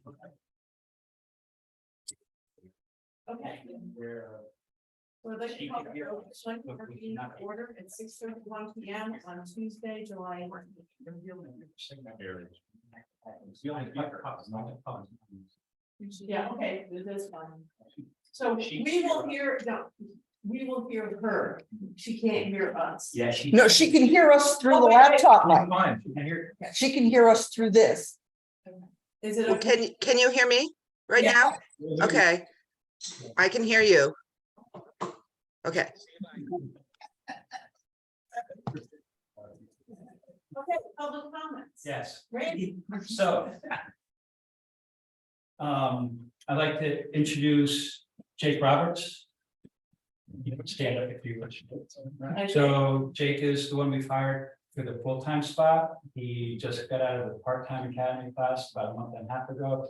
Okay. So I'd like to call the select board meeting to order at 6:31 p.m. on Tuesday, July. Yeah, okay, this fine. So we will hear, no, we will hear her. She can't hear us. Yeah, No, she can hear us through the Oh, wait, wait. laptop mic. Fine, you can hear. She can hear us through this. Is it Well, okay? can you hear me right Yeah. now? Okay, I can hear you. Okay, Okay, public comments. Yes. Randy. So. I'd like to introduce Jake Roberts. You can stand up if you wish. So Jake is the one we hired for the full-time spot. He just got out of the part-time academy class about a month and a half ago.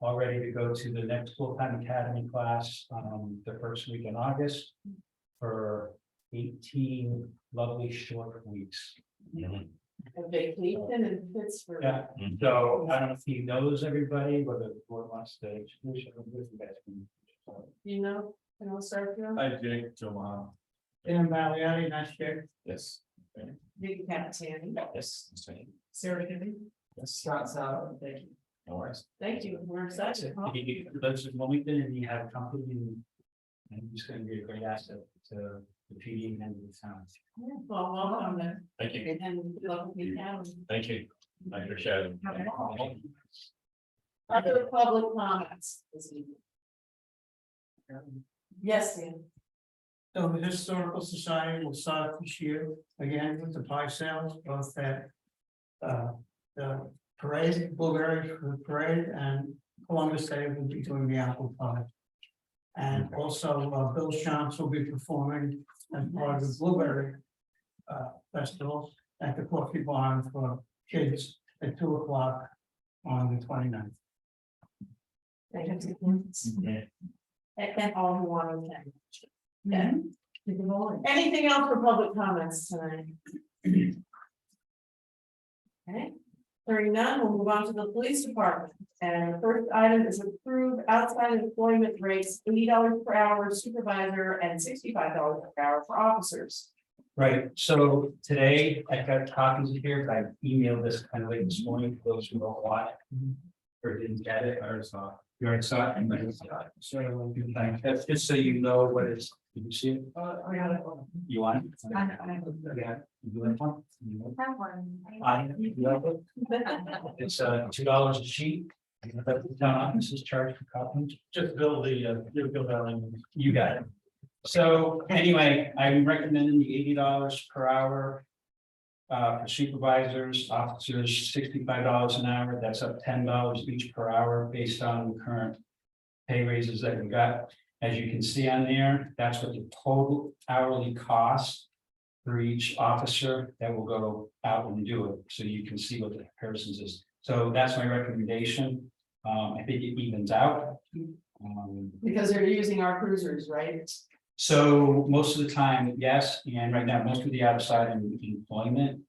All ready to go to the next full-time academy class, the first week in August. For 18 lovely short weeks. A vacation in Pittsburgh. Yeah, so I don't know if he knows everybody, whether the board wants to introduce him with you guys. You know, and I'll start here. Hi, Jake, Joe. Dan Valiani, nice chair. Yes. Big cat Tammy. Yes. Sarah Kennedy. Yes. Scott Sauer. Thank you. No worries. Thank you. We're excited. He lives in Wilmington and he had a company and he's gonna be a great asset to the PD and the town. Well, welcome then. Thank you. And welcome to town. Thank you. Thank you, Sharon. Other public comments this evening. Yes, Dan. So the Historical Society will start this year again with the pie sales, both at the parade, blueberry for the parade, and Columbus Day will be doing the apple pie. And also Bill Shantz will be performing as part of the blueberry festival at the Coffee Barn for kids at 2 o'clock on the 29th. Thank you. And all who want to attend. Yeah. Anything else for public comments tonight? Okay, hearing none, we'll move on to the police department. And the first item is approve outside employment rates, $80 per hour supervisor and $65 per hour for officers. Right, so today I got copies here, but I emailed this kind of late this morning for those who don't want it. Or didn't get it, or saw it. You already saw it? So, that's just so you know what it's, did you see it? I got it. You want it? I Yeah. You want one? have one. You have it? It's $2 a sheet. But the town office is charged for copies. Just bill the, you got it. So anyway, I'm recommending the $80 per hour. For supervisors, officers, $65 an hour. That's up $10 each per hour based on the current pay raises that we got. As you can see on there, that's what the total hourly cost for each officer that will go out and do it. So you can see what the comparisons is. So that's my recommendation. I think it evens out. Because they're using our cruisers, right? So most of the time, yes, and right now, most of the outside employment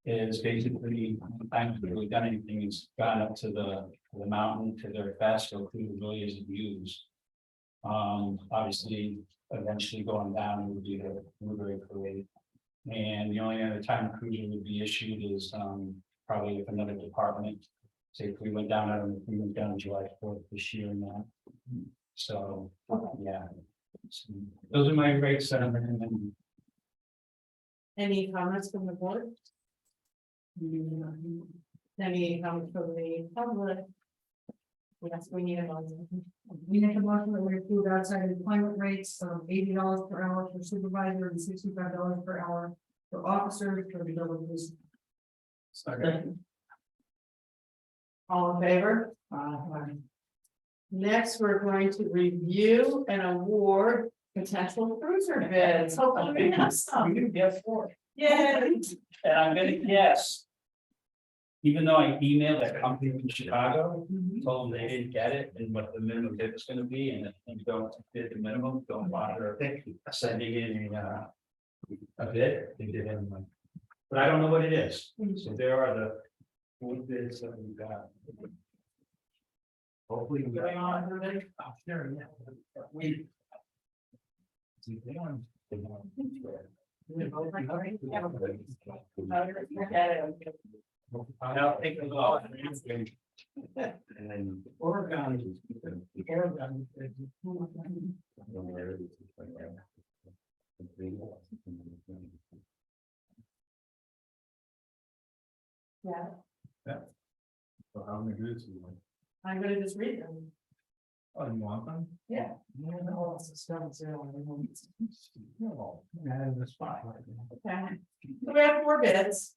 is basically, times we've really done anything, it's gone up to the mountain to their best, so who really isn't used. Obviously, eventually going down would be the blueberry parade. And the only other time a cruiser would be issued is probably with another department. Say if we went down, I don't know, if we went down July 4th this year and that. So, yeah. So, those are my rates that I'm recommending. Any comments from the board? Any comments from the public? Yes, we need a motion. We make a motion that we approve outside employment rates of $80 per hour for supervisor and $65 per hour for officers for the building police. All in favor? Next, we're going to review and award potential cruiser bids. Hopefully we have some. You get 4. Yeah. And I'm gonna guess. Even though I emailed that company in Chicago, told them they didn't get it and what the minimum bid was gonna be, and if you don't bid the minimum, don't bother sending in a bid, they did anyway. But I don't know what it is, so there are the 4 bids that we got. Hopefully. Going on, everybody? Sure, yeah. We. I'll take those off. Oregon. Oregon. Yeah, So how many minutes do you want? I'm gonna just read them. Oh, you want them? Yeah. No, it's not zero. No, and the spotlight. Okay, so we have 4 bids.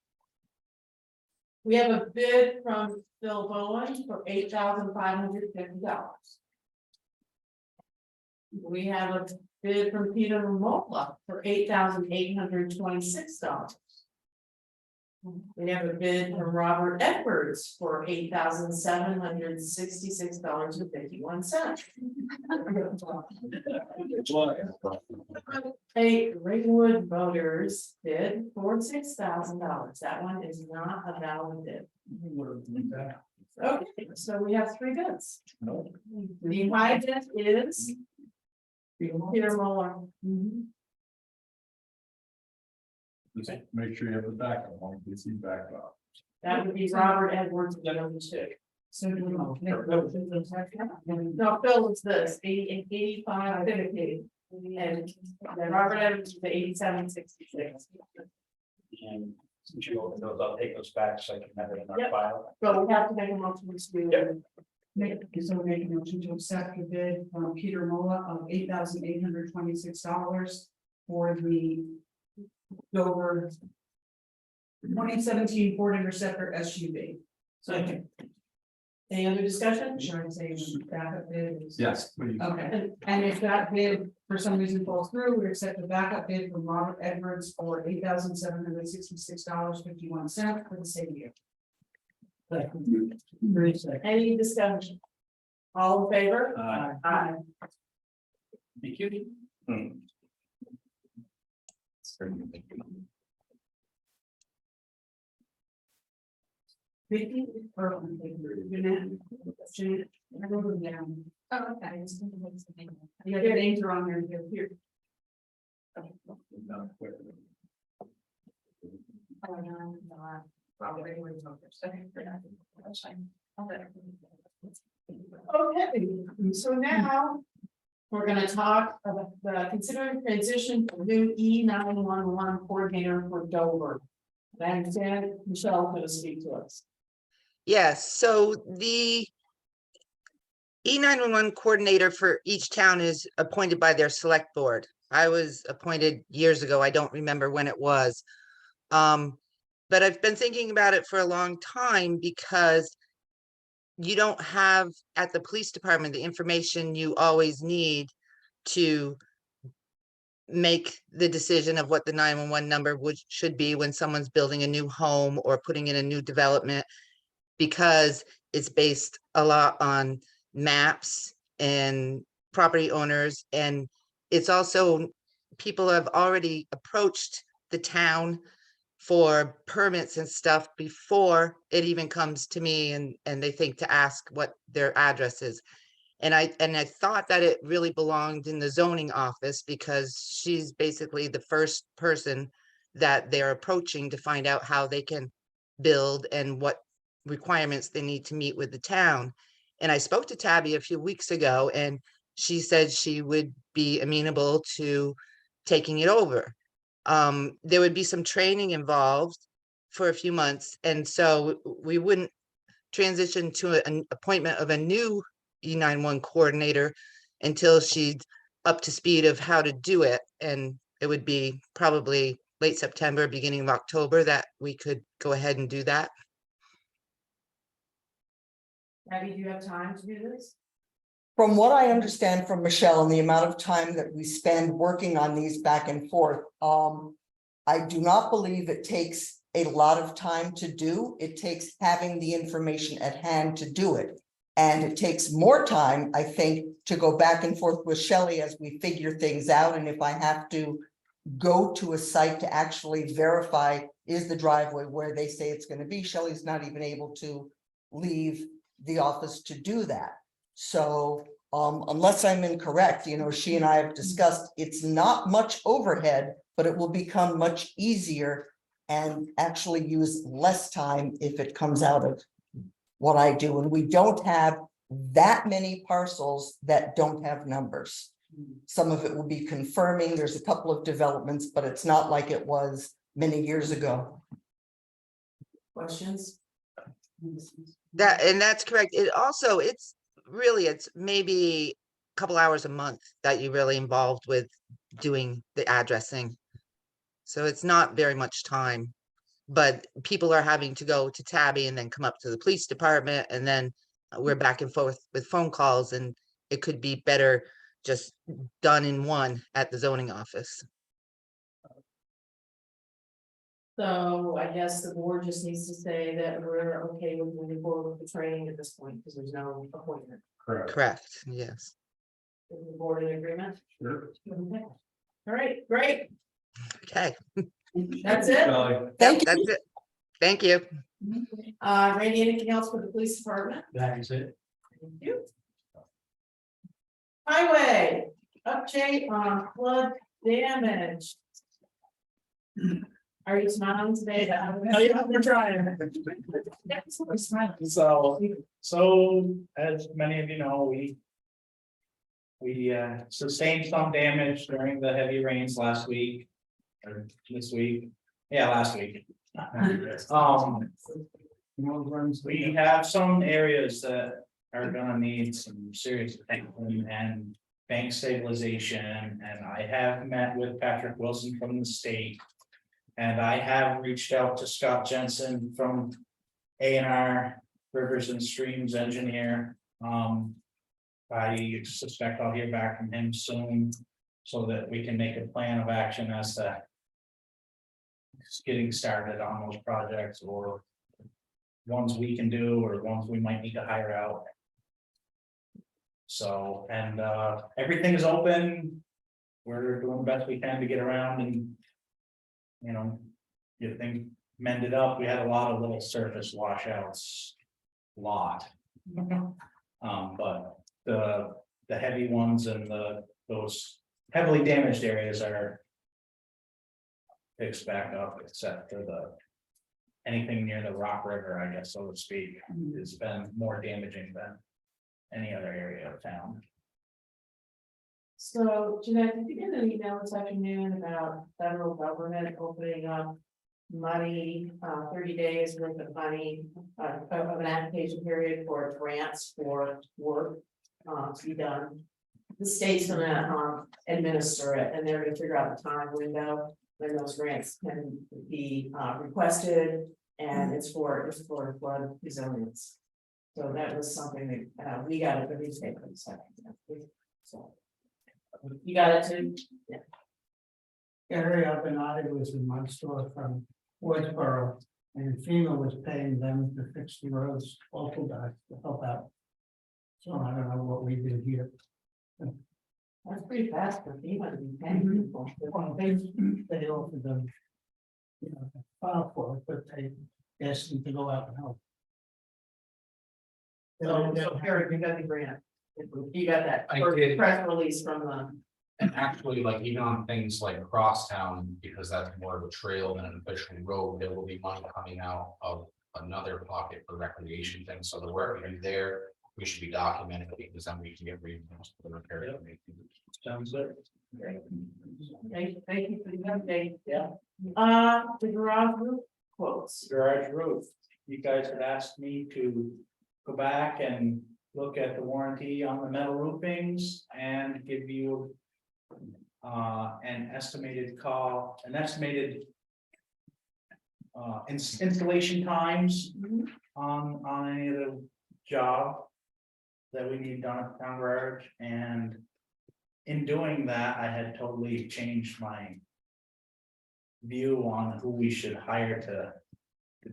We have a bid from Phil Bowen for $8,550. We have a bid from Peter Mola for $8,826. We have a bid from Robert Edwards for $8,766.51. A Ringwood Voters bid for $6,000. That one is not a valid bid. Okay, so we have 3 bids. The high bid is Peter Muller. Just make sure you have the backup, one, you see backup. That would be Robert Edwards, the number 2. So do we want to make a motion to accept that? No, Phil is this, 85, and then Robert Edwards is the 8766. And since you open those, I'll take those back so I can have it in our Yep. file. But we have to make a motion to. So we make a motion to accept the bid from Peter Mola of $8,826 for the Dover 2017 Ford Interceptor SUV. Second. Any other discussion? Should I say the backup bid is? Yes, please. Okay, and if that bid for some reason falls through, we accept the backup bid from Robert Edwards for $8,766.51 for the same year. Any discussion? All in favor? Aye. Thank you. Vicky, or Jeanette, Jeanette, I wrote them down. Oh, okay. Yeah, their names are on there here. Okay, so now we're gonna talk about considering transition to new E911 coordinator for Dover. I understand Michelle's gonna speak to us. Yes, so the E911 coordinator for each town is appointed by their select board. I was appointed years ago. I don't remember when it was. But I've been thinking about it for a long time because you don't have at the police department the information you always need to make the decision of what the 911 number should be when someone's building a new home or putting in a new development, because it's based a lot on maps and property owners. And it's also, people have already approached the town for permits and stuff before it even comes to me, and they think to ask what their address is. And I thought that it really belonged in the zoning office because she's basically the first person that they're approaching to find out how they can build and what requirements they need to meet with the town. And I spoke to Tabby a few weeks ago, and she said she would be amenable to taking it over. There would be some training involved for a few months, and so we wouldn't transition to an appointment of a new E911 coordinator until she's up to speed of how to do it. And it would be probably late September, beginning of October that we could go ahead and do that. Abby, do you have time to do this? From what I understand from Michelle and the amount of time that we spend working on these back and forth, I do not believe it takes a lot of time to do. It takes having the information at hand to do it. And it takes more time, I think, to go back and forth with Shelley as we figure things out. And if I have to go to a site to actually verify, is the driveway where they say it's going to be, Shelley's not even able to leave the office to do that. So unless I'm incorrect, she and I have discussed, it's not much overhead, but it will become much easier and actually use less time if it comes out of what I do. And we don't have that many parcels that don't have numbers. Some of it will be confirming. There's a couple of developments, but it's not like it was many years ago. Questions? And that's correct. It's maybe a couple hours a month that you're really involved with doing the addressing. So it's not very much time, but people are having to go to Tabby and then come up to the police department, and then we're back and forth with phone calls, and it could be better just done in one at the zoning office. So I guess the board just needs to say that we're okay with moving forward with the training at this point, because there's no appointment. Correct. Correct, yes. Is the board in agreement? Sure. Okay. All right, great. Okay, That's it. Thank you. that's it. Thank you. Randy, anything else for the police department? That is it. Thank you. Highway, update on flood damage. Are you smiling today? Oh, yeah, we're trying. So as many of you know, we sustained some damage during the heavy rains last week. Or this week, yeah, last week. We have some areas that are gonna need some serious attention and bank stabilization, and I have met with Patrick Wilson from the state. And I have reached out to Scott Jensen from A&R Rivers and Streams Engineer. I suspect I'll hear back from him soon, so that we can make a plan of action as to getting started on those projects, or ones we can do, or ones we might need to hire out. So, and everything is open. We're doing the best we can to get around and, get things mended up. We had a lot of little surface washouts. But the heavy ones and those heavily damaged areas are fixed back up, except for anything near the Rock River, I guess, so to speak, has been more damaging than any other area of town. So, Jeanette, did you get an email this afternoon about federal government opening up money, 30 days worth of money, of an application period for grants for work to be done? The state's gonna administer it, and they're gonna figure out the time window when those grants can be requested, and it's for flood resilience. So that was something that we got at the newspaper. So you got it too? Yeah. Area up in Ottawa was in my store from Woodsboro, and FEMA was paying them to fix the roads, local guys to help out. So I don't know what we did here. That's pretty fast for FEMA to be paying people. Well, they offered them, file for it, but they asked them to go out and help. So Eric, you got the grant. You got that I first did. press release from the. And actually, like even on things like Crosstown, because that's more of a trail than an official road, there will be money coming out of another pocket for recreation things. So the work we do there, we should be documenting it, because then we can get reimbursed for the repair. Sounds good. Thank you for the update. Yeah. The garage roof quotes. Garage roof, you guys had asked me to go back and look at the warranty on the metal roofings and give you an estimated installation times on any of the job that we need done at town garage. And in doing that, I had totally changed my view on who we should hire to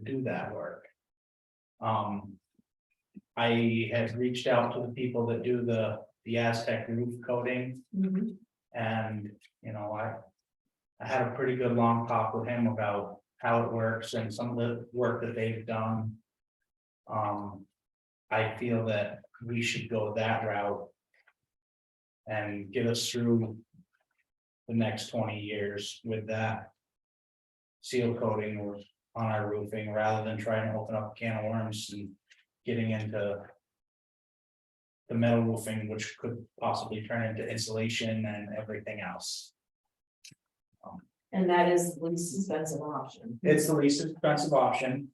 do that work. I have reached out to the people that do the Aztec roof coating, and, I had a pretty good long talk with him about how it works and some of the work that they've done. I feel that we should go that route. And get us through. The next 20 years with that. Seal coating or on our roofing, rather than trying to open up a can of worms and getting into. The metal roofing, which could possibly turn into insulation and everything else. And that is the least expensive option. It's the least expensive option.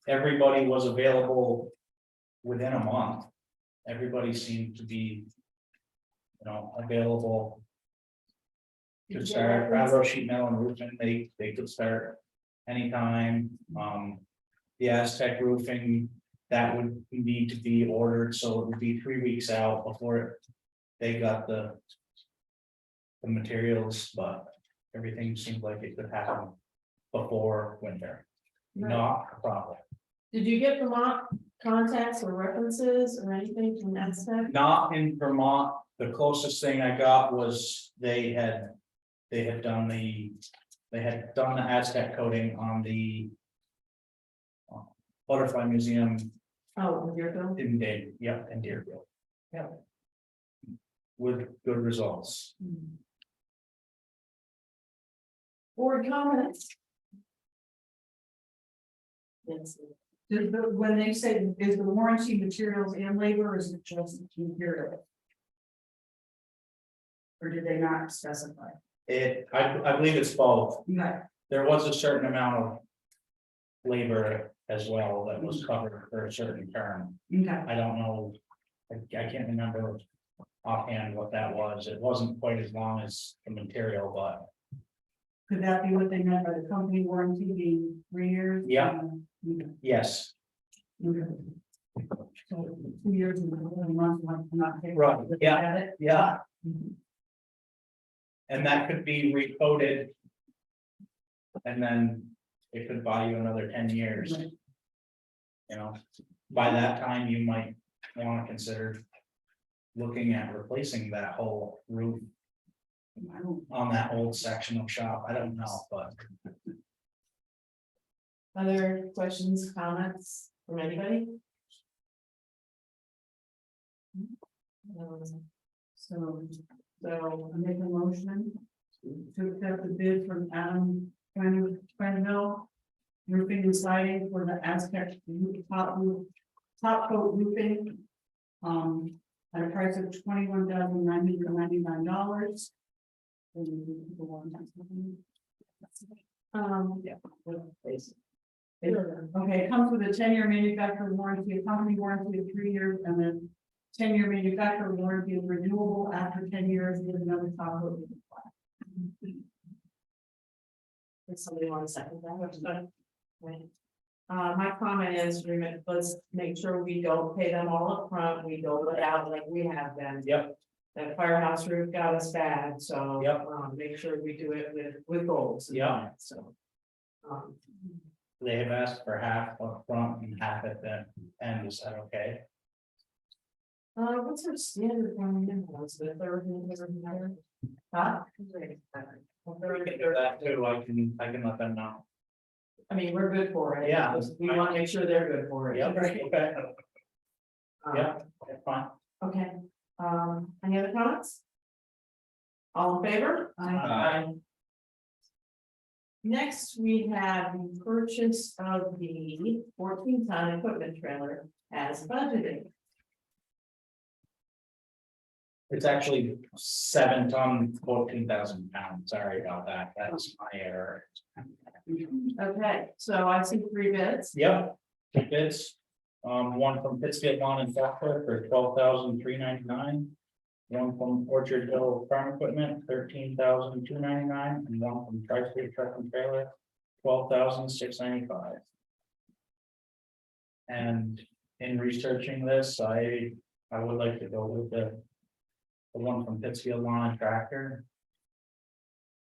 Everybody was available within a month. Everybody seemed to be, available. To start, Bradwell Sheet Metal and Roofing, they could start anytime. The Aztec Roofing, that would need to be ordered, so it would be 3 weeks out before they got the materials, but everything seemed like it could happen before winter. Not a problem. Did you get Vermont contacts or references or anything from that stuff? Not in Vermont. The closest thing I got was they had done the Aztec coating on the Butterfly Museum Oh, Deerfield? in Deerfield. Yep. With good results. Board comments? Yes. When they say, is the warranty materials and labor, or is it just material? Or did they not specify? I believe it's both. No. There was a certain amount of labor as well that was covered for a certain term. Okay. I don't know. I can't remember offhand what that was. It wasn't quite as long as the material, but Could that be what they meant by the company warranty being 3 years? Yeah. Okay. yes, Okay. So 2 years and 11 months, not take. Right, yeah, At it. yeah. Mhm. And that could be recoded. And then it could buy you another 10 years. Right. By that time, you might want to consider looking at replacing that whole roof I don't- on that old section of shop. I don't know, but Other questions, comments from anybody? So I make a motion to accept the bid from Adam Quenneville roofing and siding for the Aztec top coat roofing. At a price of $21,999. Yeah. Okay, it comes with a 10-year manufacturer warranty, a company warranty of 3 years, and then 10-year manufacturer warranty is renewable after 10 years with another top coat. Does somebody want to second that? Right. My comment is, let's make sure we don't pay them all up front. We dole it out like we have been. Yep. That firehouse roof got us bad, so. Yep. Make sure we do it with goals. Yeah. So. they have asked for half up front and half at the end. Is that okay? What's our standard one? Was the third one? Huh? We can do that too. I can let them know. I mean, we're good for it. Yeah. We want to make sure they're good for it. Yep, okay. Yeah, that's fine. Okay, any other comments? All in favor? Aye. Next, we have the purchase of the 14-ton equipment trailer as budgeted. It's actually 7-ton, 14,000 pounds. Sorry about that. That's my error. Okay, so I see 3 bids. Yep, 2 bids. One from Pittsfield Lawn and Flagpole for $12,399. One from Orchard Hill Farm Equipment, $13,299, and one from Tri-State Truck and Trailer, $12,695. And in researching this, I would like to go with the one from Pittsfield Lawn and Tractor.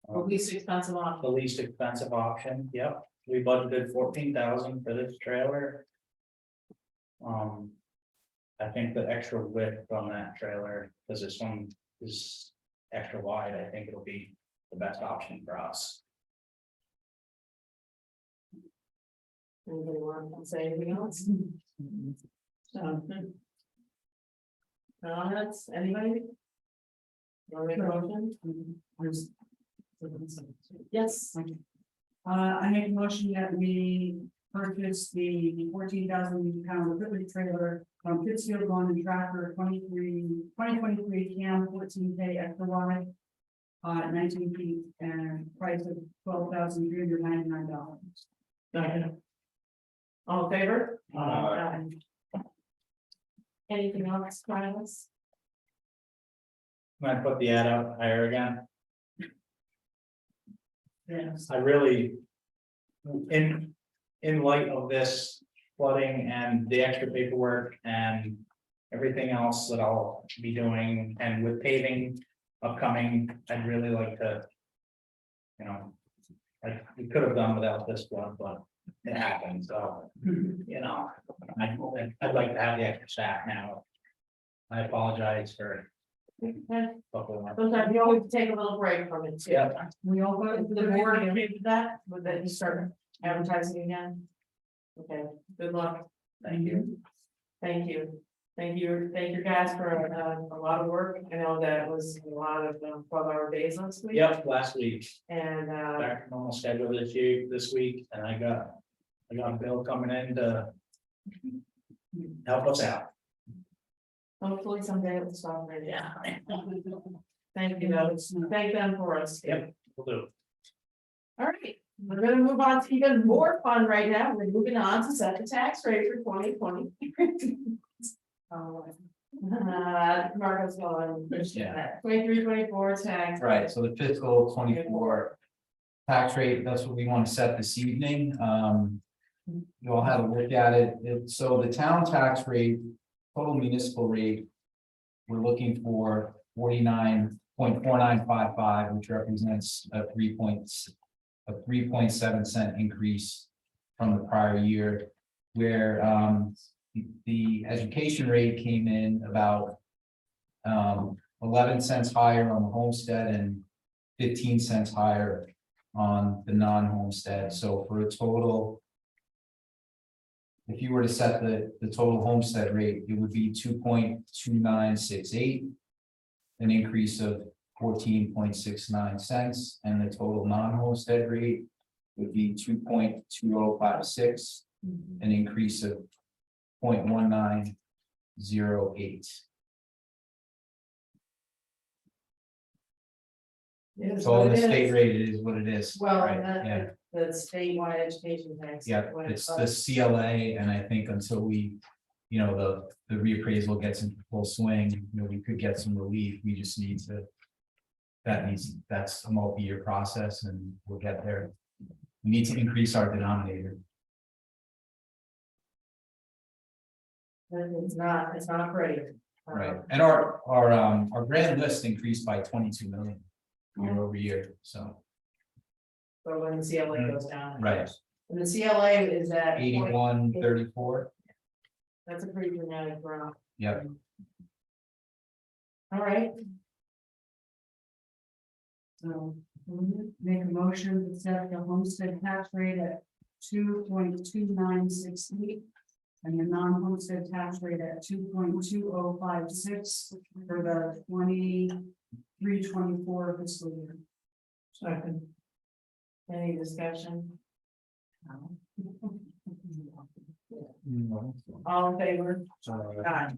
The least expensive option. The least expensive option, yep, we budgeted 14,000 for this trailer. I think the extra width on that trailer, because this one is extra wide, I think it'll be the best option for us. Anybody want to say anything else? Comments, anybody? Want to make a motion? Yes. I make a motion that we purchase the 14,000 pound equipment trailer from Pittsfield Lawn and Tractor 2023 Cam 14K extra wide. 19 feet and price of $12,399. Second. All in favor? Aye. Anything else, Silas? Can I put the ad out higher again? Yes. I really. In light of this flooding and the extra paperwork and everything else that I'll be doing, and with paving upcoming, I'd really like to. You know, like, we could have done without this one, but it happened, so, you know, I'd like to have the extra staff now. I apologize for. Sometimes you always take a little break from it too. Yeah. We all go to the board, and maybe that, would that you start advertising again? Okay, good luck. Thank you. Thank you. Thank you guys for a lot of work. I know that was a lot of 12-hour days last week. Yep, last week, And back to normal schedule this week, and I got a bill coming in to. Help us out. hopefully someday it will stop right now. Thank you, though. Thank them for us. Yep, we'll do. All right, we're gonna move on to even more fun right now. We're moving on to set the tax rate for 2020. Marco's going. Yeah. 23, 24 tax. Right, so the fiscal 24 tax rate, that's what we want to set this evening. You all had a look at it. So the town tax rate, total municipal rate, we're looking for 49.4955, which represents a 3.7 cent increase from the prior year, where the education rate came in about 11 cents higher on the homestead and 15 cents higher on the non-homestead. So for a total, if you were to set the total homestead rate, it would be 2.2968, an increase of 14.69 cents, and the total non-homestead rate would be 2.2056, an increase of 0.1908. So the state rate is what it is. Well, right? Yeah, the statewide education tax. yeah, it's the CLA, and I think until we, the reappraisal gets into full swing, we could get some relief. We just need to. That's a multi-year process, and we'll get there. We need to increase our denominator. It's not pretty. Right, and our grand list increased by 22 million year over year, so. But when the CLA goes down. Right. And the CLA is at. 81.34. That's a pretty dramatic drop. Yep. All right. So make a motion to set the homestead tax rate at 2.2968 and the non-homestead tax rate at 2.2056 for the 23-24 fiscal year. Second. Any discussion? All in favor? Aye.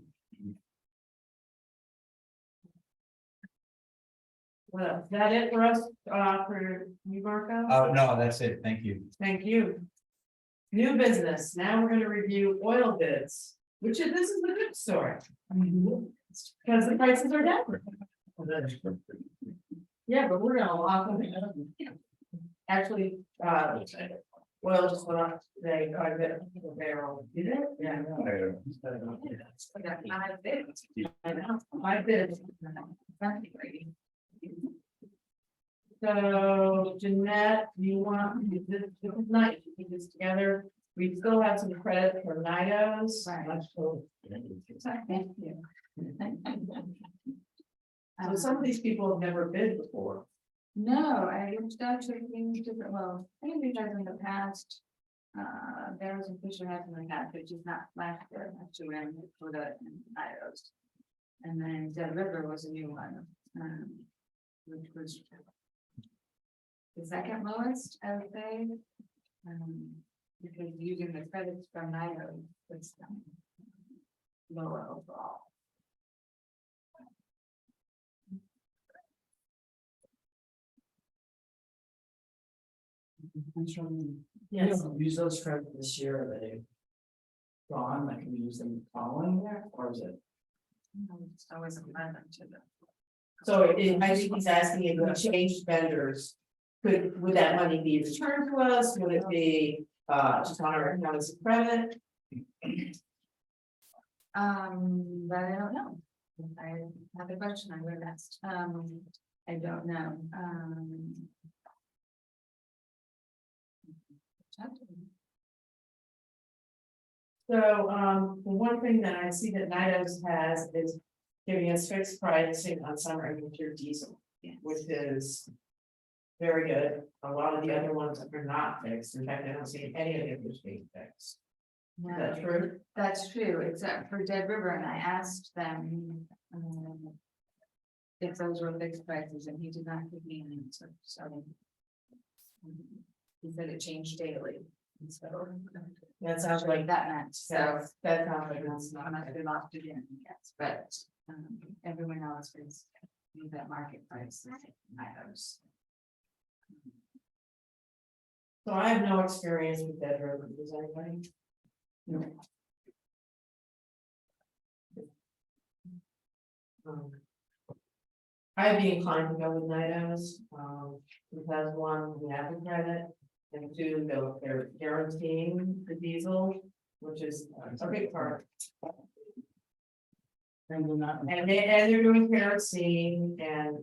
Well, is that it for us, for you, Marco? Oh, no, that's it. Thank you. Thank you. New business, now we're gonna review oil bids, this is the good story. Because the prices are down. Yeah, but we're gonna lock them in. Actually, oil just went up today, quite a bit a barrel. Did it? Yeah. I got 5 bids. I know, 5 bids. So Jeanette, you want, this night, keep this together, we still have some credit for NIDOs. Thank you. So some of these people have never bid before. No, I reached out to a few different, well, I think we've done in the past. There's a Fisher has in the hat, which is not last year, actually ran for the Ios. And then Dead River was a new one, which was the second lowest, I would say. Because using the credits from Ios was lower overall. Yes, Use those credits this year, are they gone, like can we use them the following year, or is it? It's always a plan to the. So I think he's asking if we changed vendors, would that money be returned to us? Would it be just on our account as a credit? But I don't know. I have a question I would have asked. I don't know. So the one thing that I see that NIDOS has is giving us fixed pricing on summer and winter diesel, which is very good. A lot of the other ones are not fixed. In fact, I don't see any of the others being fixed. Is that true? That's true, except for Dead River, and I asked them. If those were fixed prices, and he did not give me an answer, so. He said it changed daily, and so. That sounds like That meant, so. that sounds like that's I'm not. not been locked it in, yes, but everyone else is that market price. Items. So I have no experience with Dead River. Does anybody? No. I'd be inclined to go with NIDOS, because one, we have the credit, and two, they're guaranteeing the diesel, which is a big part. And we're not. And they're doing kerosene and,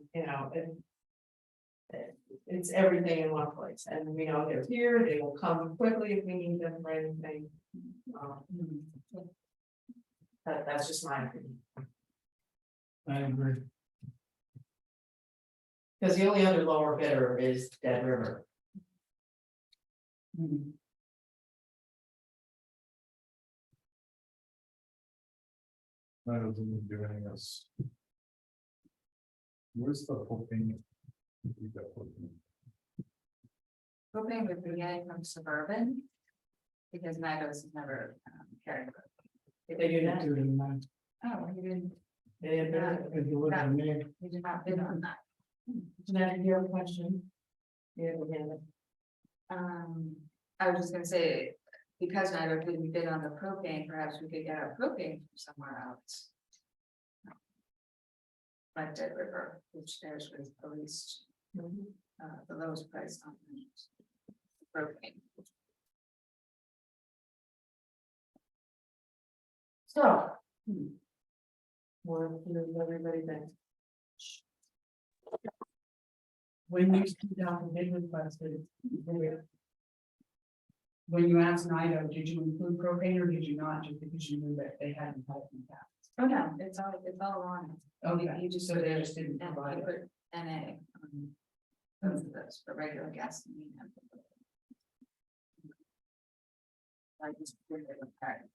it's everything in one place, and we know they're here, they will come quickly if we need them for anything. That's just my opinion, I agree. because the only other lower bidder is Dead River. That doesn't mean do anything else. Where's the whole thing? Hoping with the getting from Suburban. Because Nidos has never carried. They do that. Oh, you didn't, They didn't bid it. If you look at me, you did not bid on that. Jeanette, do you have a question? Yeah, we have it. I was just gonna say, because Nido didn't bid on the propane, perhaps we could get our propane from somewhere else. Like Dead River, which theirs was at least the lowest price on propane. So. What does everybody think? when you sent out the bid requested. When you asked NIDO, did you include propane or did you not, just because you knew that they hadn't had it in the past? Oh, no, it's all on. Okay, You just so they just didn't and provide you it. put NA. Those are those for regular gasoline. I just put it apart.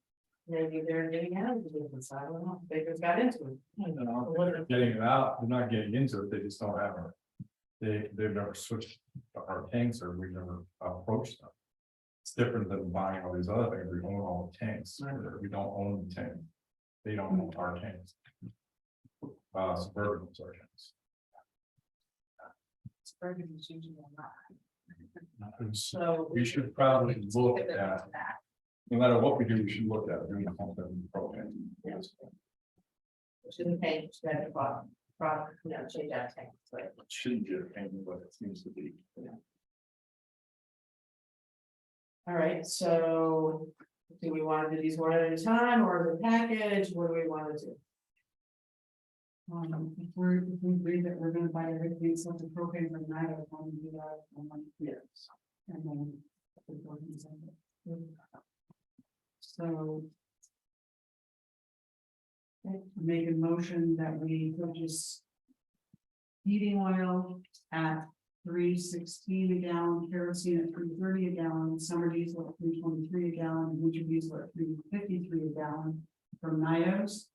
Maybe they're getting out of the business, I don't know, they just got into it. They're getting it out, they're not getting into it, they just don't have it. They've never switched to our tanks or we've never approached them. It's different than buying all these other things, we own all the tanks, we don't own the tank. They don't own our tanks. Suburban owns our tanks. Suburban is usually a lot. So. We should probably look at, no matter what we do, we should look at doing something propane. Yes. Shouldn't pay that product, change that tank, but. It shouldn't be a pain, but it seems to be. All right, so do we want to do these one at a time or as a package? What do we want to do? If we agree that we're gonna buy everything except the propane from NIDO, when we do that, yes. And then. So. Make a motion that we purchase. Heating oil at $3.16 a gallon, kerosene at $3.30 a gallon, summer diesel at $3.23 a gallon, and winter diesel at $3.53 a gallon from NIOS.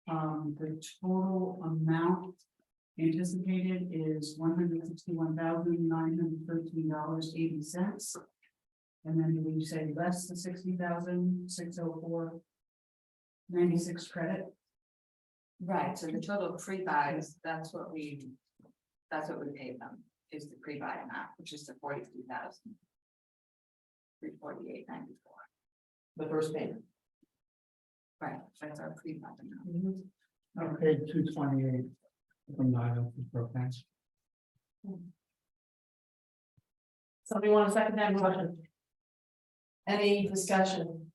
The total amount anticipated is $161,913.80. And then do we say less than 60,604.96 credit? Right, so the total pre-buys, that's what we pay them, is the pre-buy amount, which is the 42,348.94. The first payment. Right, that's our pre-buy amount. Okay, 228 from NIO for propane. Somebody want to second that motion? Any discussion?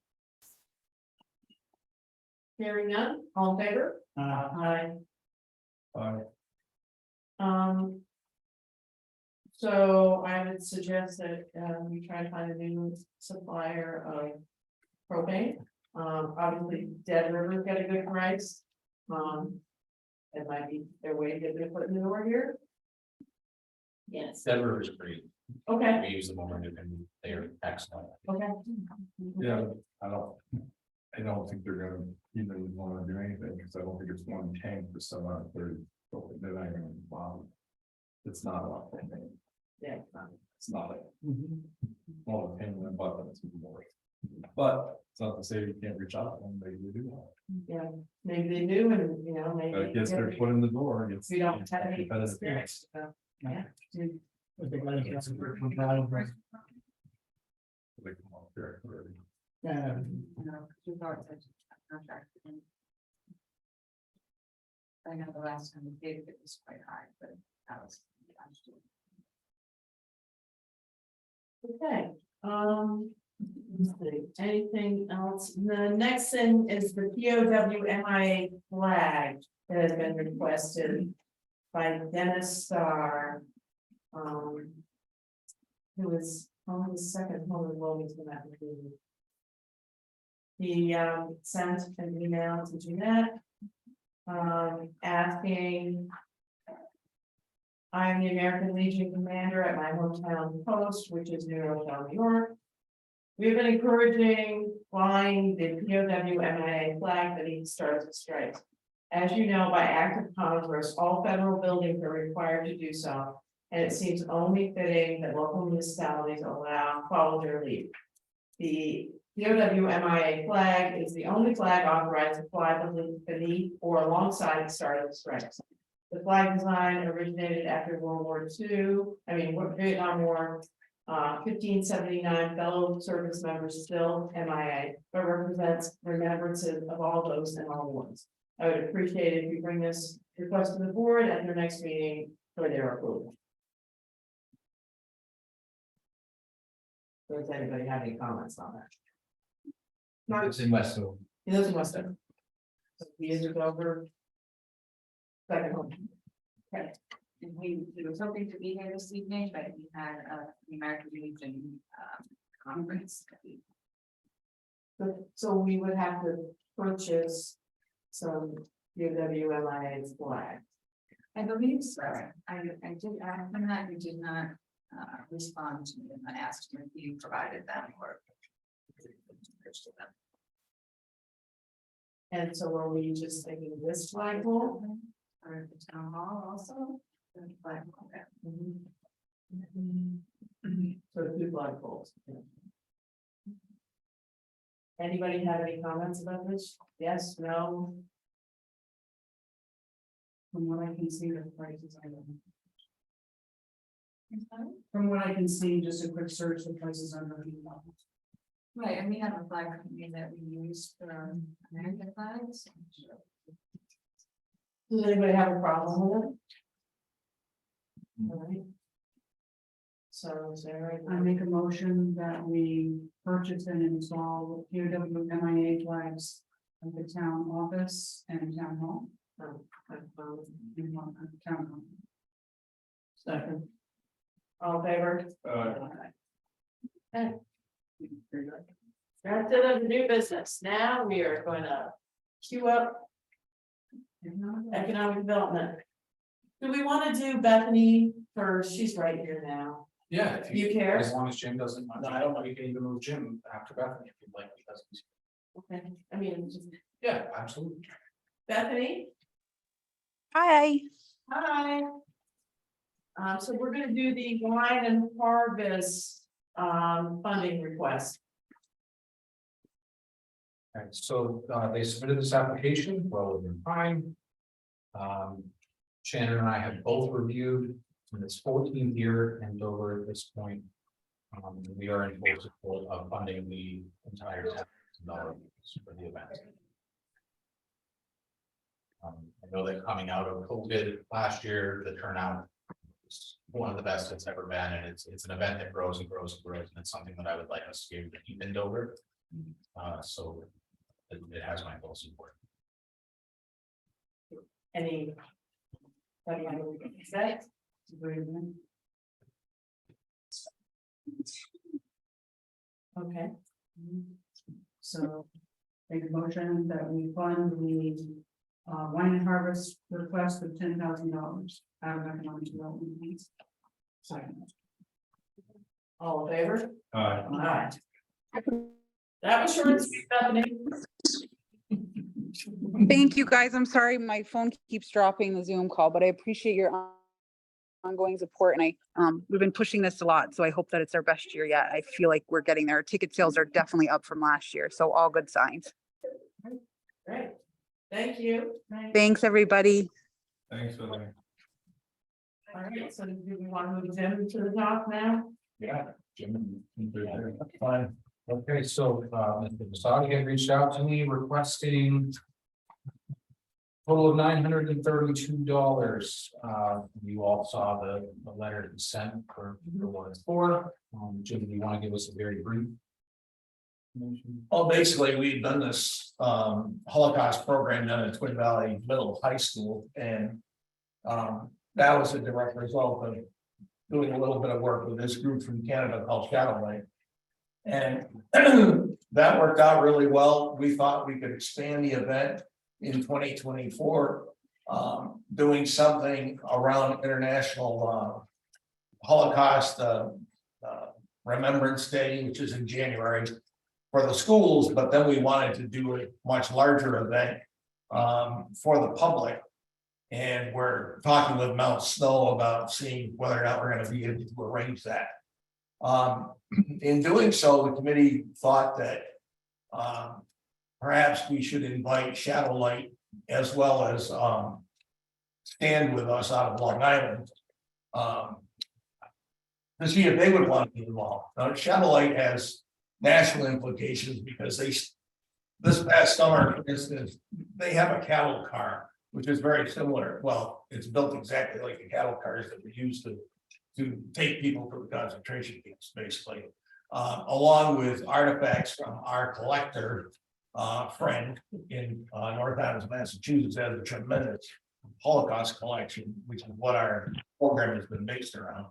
Hearing none, all in favor? Aye. So I would suggest that we try to find a new supplier of propane. Obviously, Dead River's got a good price. It might be their way to get their foot in the door here. Yes. Denver is great. Okay, We use them over and they're excellent. okay. Yeah, I don't think they're gonna even wanna do anything, because I don't think it's one tank for some out there. They're not gonna bother. It's not a lot. Yeah. It's not like. All the pain in the butt, that's more. But it's not to say you can't reach out and maybe they do. Yeah, maybe they do, and maybe. But I guess their foot in the door. It's. We don't have any competitive. experience. So, yeah. But they gotta get some good compliance. They come up there already. Yeah, We've already had a contract with them. I know the last time we did it was quite high, but that was. Okay, let's see, anything else? The next thing is the POW MIA flag that has been requested by Dennis Starr. Who is on the second home in Wilmington that would be. He sent an email to Jeanette. Asking. I am the American Legion commander at my hometown post, which is New Rochelle, New York. We've been encouraging flying the POW MIA flag beneath stars and stripes. As you know, by act of Congress, all federal buildings are required to do so. And it seems only fitting that local municipalities follow their lead. The POW MIA flag is the only flag authorized to fly beneath or alongside the stars and stripes. The flag design originated after Vietnam War, 1579 fellow service members still MIA, but represents remembrances of all those and all ones. I would appreciate it if you bring this request to the board at their next meeting for their approval. Does anybody have any comments on that? It's in Westville. He lives in Weston. So he is a Dover. Second home. Okay. And we was hoping to be here this evening, but we had the American Legion conference. So we would have to purchase some UWMIA flag. I believe so. I did ask him that, he did not respond to me, and I asked him if he provided them or. And so are we just thinking this flagpole? Or at the town hall also. The flagpole there. So 2 flagpoles. Anybody have any comments about this? Yes, no? from what I can see, the prices are. I'm sorry? From what I can see, just a quick search, the prices are really low. Right, and we have a flag company that we use for American flags. Does anybody have a problem with it? All right. So is there I make a motion that we purchase and install POW MIA flags at the town office and town hall. In one town hall. second? All in favor? Okay. That's it of the new business. Now we are going to queue up economic development. Do we want to do Bethany first? She's right here now. Yeah, if You care? as long as Jim doesn't, no, I don't know, you can even move Jim after Bethany if you'd like, because he's, Okay, I mean, just yeah, absolutely. Bethany, Hi. hi. So we're gonna do the wine and harvest, funding request. Okay, so they submitted this application well within time. Shannon and I have both reviewed, and it's 14th year and over at this point. We are in full support of funding the entire $10,000 for the event. I know that coming out of COVID last year, the turnout is one of the best it's ever been, and it's an event that grows and grows and grows, and it's something that I would like us to be able to keep in Dover. So it has my full support. Any? Say? Okay. So make a motion that we fund the wine and harvest request of $10,000 out of economic development needs. Second. All in favor? Aye. That was short and sweet, Bethany. Thank you, guys. I'm sorry, my phone keeps dropping the Zoom call, but I appreciate your ongoing support, and we've been pushing this a lot, so I hope that it's our best year yet. I feel like we're getting there. Ticket sales are definitely up from last year, so all good signs. Great. Thank you. Thanks, everybody. Thanks for that. All right, so do we want to move Jim to the top now? Yeah, Jim. Fine. Okay, so Mr. Vasadi had reached out to me requesting total of $932. You all saw the letter he sent for what it's for. Jim, do you want to give us a very brief? Well, basically, we've done this Holocaust program down at Twin Valley Middle High School, and that was a direct result of doing a little bit of work with this group from Canada called Shadowlight. And that worked out really well. We thought we could expand the event in 2024, doing something around International Holocaust Remembrance Day, which is in January, for the schools, but then we wanted to do a much larger event for the public. And we're talking with Mount Snow about seeing whether or not we're going to be able to arrange that. In doing so, the committee thought that perhaps we should invite Shadowlight as well as Stand With Us out of Long Island to see if they would want to be involved. Now, Shadowlight has national implications because this past summer, for instance, they have a cattle car, which is very similar. Well, it's built exactly like the cattle cars that we used to take people to the concentration camps, basically, along with artifacts from our collector friend in North Adams, Massachusetts, has a tremendous Holocaust collection, which is what our program has been based around.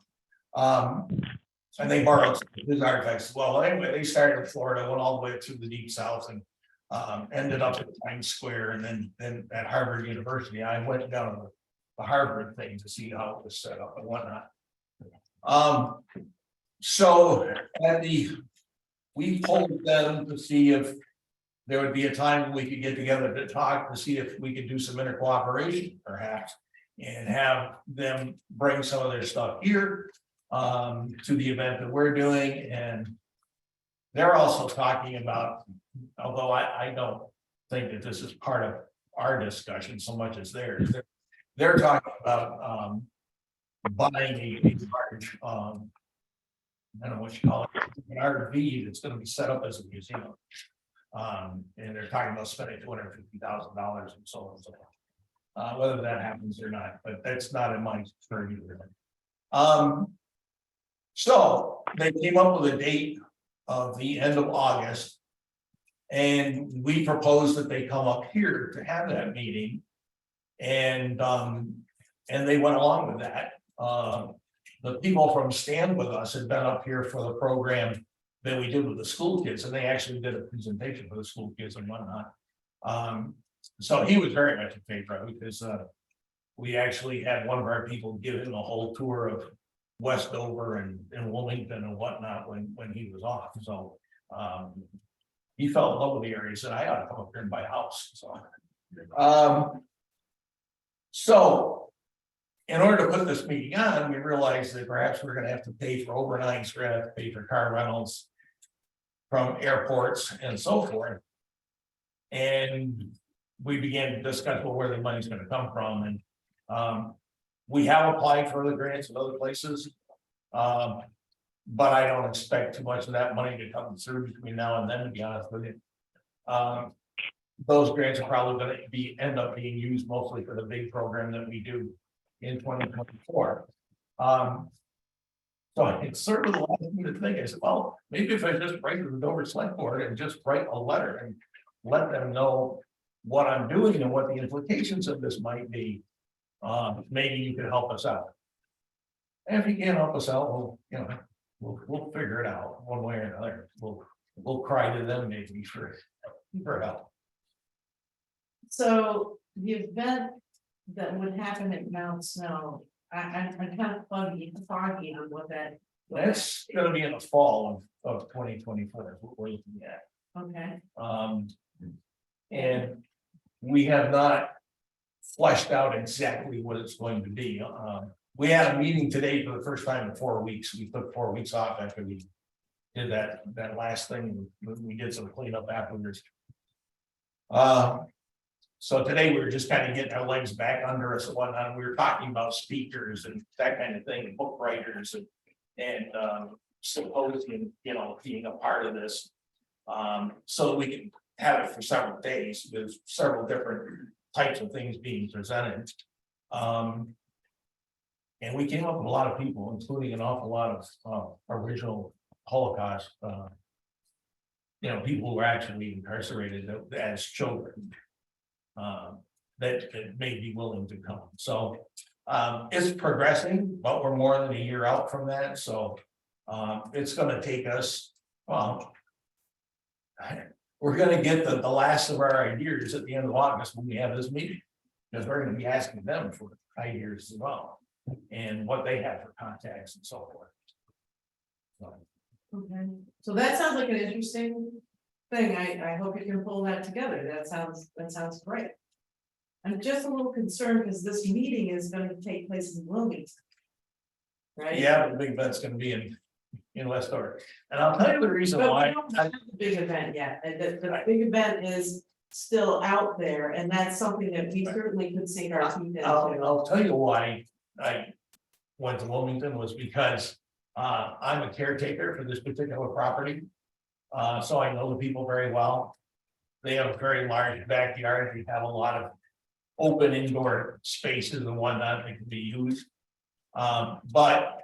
And they borrowed his artifacts as well. Anyway, they started in Florida, went all the way through the deep south, and ended up at Times Square, and then at Harvard University. I went down to the Harvard thing to see how it was set up and whatnot. So we polled them to see if there would be a time we could get together to talk to see if we could do some intercooperation perhaps, and have them bring some of their stuff here to the event that we're doing. And they're also talking about, although I don't think that this is part of our discussion so much as theirs, they're talking about buying a large, I don't know what you call it, an RV that's going to be set up as a museum. And they're talking about spending $250,000 and so on and so forth. Whether that happens or not, but that's not in my purview. So they came up with a date of the end of August. And we proposed that they come up here to have that meeting. And they went along with that. The people from Stand With Us had been up here for the program that we did with the school kids, and they actually did a presentation for the school kids and whatnot. So he was very much in favor of it because We actually had one of our people give him a whole tour of Westover and Wilmington and whatnot when he was off, so. He fell in love with the area, he said, I ought to come up here and buy a house, so. So. In order to put this meeting on, we realized that perhaps we're gonna have to pay for overnights, we're gonna have to pay for car rentals. From airports and so forth. And we began to discuss, well, where the money's gonna come from, and we have applied for other grants in other places. But I don't expect too much of that money to come through between now and then, to be honest with you. Those grants are probably gonna end up being used mostly for the big program that we do in 2024. So it's sort of the last minute thing. I said, well, maybe if I just write to the Dover Select Board and just write a letter and let them know what I'm doing and what the implications of this might be. Maybe you can help us out. And if you can't help us out, we'll figure it out one way or another. We'll cry to them maybe for help. So the event that would happen at Mount Snow, I'm kind of foggy on what that. That's gonna be in the fall of 2024 is what we're looking at. Okay, And we have not fleshed out exactly what it's going to be. We had a meeting today for the first time in 4 weeks. We took 4 weeks off after we did that last thing. We did some cleanup afterwards. So today we were just kind of getting our legs back under us and whatnot. We were talking about speakers and that kind of thing, and book writers and symposium, being a part of this. So that we can have it for several days. There's several different types of things being presented. And we came up with a lot of people, including an awful lot of original Holocaust, people who were actually incarcerated as children. That may be willing to come. So it's progressing, but we're more than a year out from that. So it's gonna take us, we're gonna get the last of our ideas at the end of August when we have this meeting. Because we're gonna be asking them for ideas as well, and what they have for contacts and so forth. okay, so that sounds like an interesting thing. I hope you can pull that together. That sounds great. I'm just a little concerned because this meeting is going to take place in Wilmington. Right? Yeah, the big event's gonna be in Westover, and I'll tell you the reason But we why. don't have the big event yet. The big event is still out there, and that's something that we certainly could sink our teeth into. I'll tell you why I went to Wilmington was because I'm a caretaker for this particular property. So I know the people very well. They have a very large backyard. They have a lot of open indoor spaces and whatnot that can be used. But